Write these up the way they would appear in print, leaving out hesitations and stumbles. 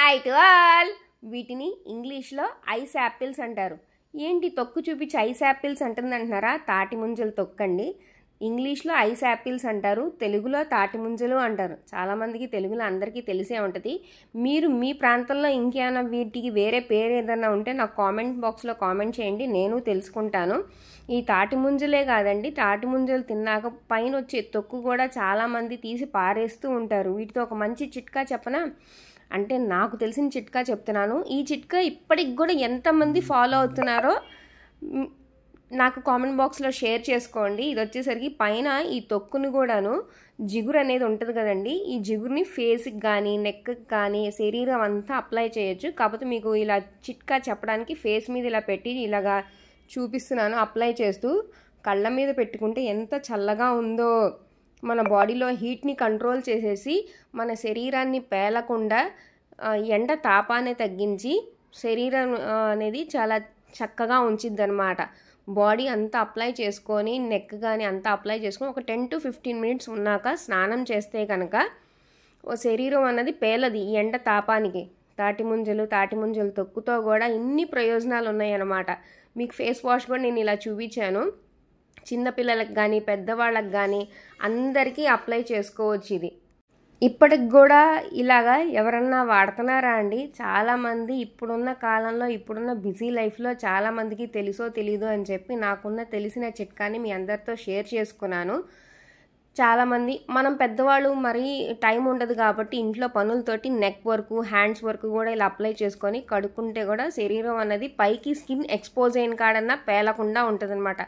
Hi to all. వీటిని ఇంగ్లీష్లో ice apples అంటారు. ఏంటి తొక్కు చూపించి ఐస్ యాపిల్స్ అంటుందంటున్నారా? తాటి ముంజలు తొక్కండి. ఇంగ్లీష్లో ఐస్ యాపిల్స్ అంటారు, తెలుగులో తాటి ముంజలు అంటారు. చాలామందికి తెలుగులో అందరికీ తెలిసే ఉంటుంది. మీరు మీ ప్రాంతంలో ఇంకేమైనా వీటికి వేరే పేరు ఏదైనా ఉంటే నాకు కామెంట్ బాక్స్లో కామెంట్ చేయండి, నేను తెలుసుకుంటాను. ఈ తాటి ముంజలే కాదండి, తాటి ముంజలు తిన్నాక పైన వచ్చే తొక్కు కూడా చాలామంది తీసి పారేస్తూ ఉంటారు. వీటితో ఒక మంచి చిట్కా చెప్పనా? అంటే నాకు తెలిసిన చిట్కా చెప్తున్నాను. ఈ చిట్కా ఇప్పటికి కూడా ఎంతమంది ఫాలో అవుతున్నారో నాకు కామెంట్ బాక్స్లో షేర్ చేసుకోండి. ఇది వచ్చేసరికి పైన ఈ తొక్కును కూడాను జిగురు అనేది ఉంటుంది కదండి, ఈ జిగురుని ఫేస్కి కానీ నెక్కి కానీ శరీరం అంతా అప్లై చేయొచ్చు. కాకపోతే మీకు ఇలా చిట్కా చెప్పడానికి ఫేస్ మీద ఇలా పెట్టి ఇలాగా చూపిస్తున్నాను. అప్లై చేస్తూ కళ్ళ మీద పెట్టుకుంటే ఎంత చల్లగా ఉందో, మన బాడీలో హీట్ని కంట్రోల్ చేసేసి మన శరీరాన్ని పేలకుండా ఎండ తాపాన్ని తగ్గించి శరీరం అనేది చాలా చక్కగా ఉంచిద్ది అనమాట. బాడీ అంతా అప్లై చేసుకొని నెక్ కానీ అంతా అప్లై చేసుకొని ఒక 10 to 15 minutes ఉన్నాక స్నానం చేస్తే కనుక శరీరం అన్నది పేలది ఈ ఎండ తాపానికి. తాటి ముంజలు తొక్కుతో కూడా ఇన్ని ప్రయోజనాలు ఉన్నాయన్నమాట. మీకు ఫేస్ వాష్ కూడా నేను ఇలా చూపించాను. చిన్నపిల్లలకు కానీ పెద్దవాళ్ళకి కానీ అందరికీ అప్లై చేసుకోవచ్చు. ఇది ఇప్పటికి కూడా ఇలాగా ఎవరన్నా వాడుతున్నారా అండి? చాలామంది ఇప్పుడున్న కాలంలో ఇప్పుడున్న బిజీ లైఫ్లో చాలామందికి తెలుసో తెలీదో అని చెప్పి నాకున్న తెలిసిన చిట్కాని మీ అందరితో షేర్ చేసుకున్నాను. చాలామంది మనం పెద్దవాళ్ళు మరీ టైం ఉండదు కాబట్టి ఇంట్లో పనులతోటి నెక్ వర్క్ హ్యాండ్స్ వర్క్ కూడా ఇలా అప్లై చేసుకొని కడుక్కుంటే కూడా శరీరం అన్నది పైకి స్కిన్ ఎక్స్పోజ్ అయిన కాడన్నా పేలకుండా ఉంటుంది అనమాట.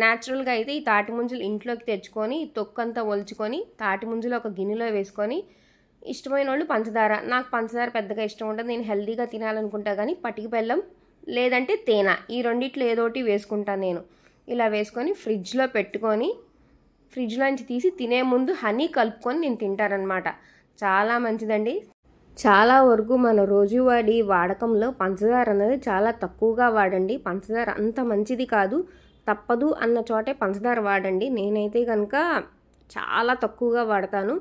న్యాచురల్గా అయితే ఈ తాటి ముంజలు ఇంట్లోకి తెచ్చుకొని తొక్కంతా ఒలుచుకొని తాటి ముంజలు ఒక గిన్నెలో వేసుకొని ఇష్టమైన వాళ్ళు పంచదార, నాకు పంచదార పెద్దగా ఇష్టం ఉంటుంది, నేను హెల్తీగా తినాలనుకుంటా కానీ పటికి బెల్లం లేదంటే తేనె ఈ రెండిట్లో ఏదోటి వేసుకుంటాను నేను. ఇలా వేసుకొని ఫ్రిడ్జ్లో పెట్టుకొని ఫ్రిడ్జ్లోంచి తీసి తినే ముందు హనీ కలుపుకొని నేను తింటారనమాట. చాలా మంచిదండి. చాలా వరకు మన రోజువారీ వాడకంలో పంచదార అనేది చాలా తక్కువగా వాడండి. పంచదార అంత మంచిది కాదు, తప్పదు అన్న చోటే పంచదార వాడండి. నేనైతే కనుక చాలా తక్కువగా వాడతాను.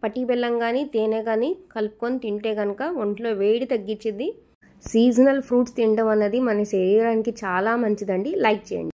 పట్టి బెల్లం కానీ తేనె కానీ కలుపుకొని తింటే కనుక ఒంట్లో వేడి తగ్గించిద్ది. సీజనల్ ఫ్రూట్స్ తినడం అన్నది మన శరీరానికి చాలా మంచిదండి. లైక్ చేయండి.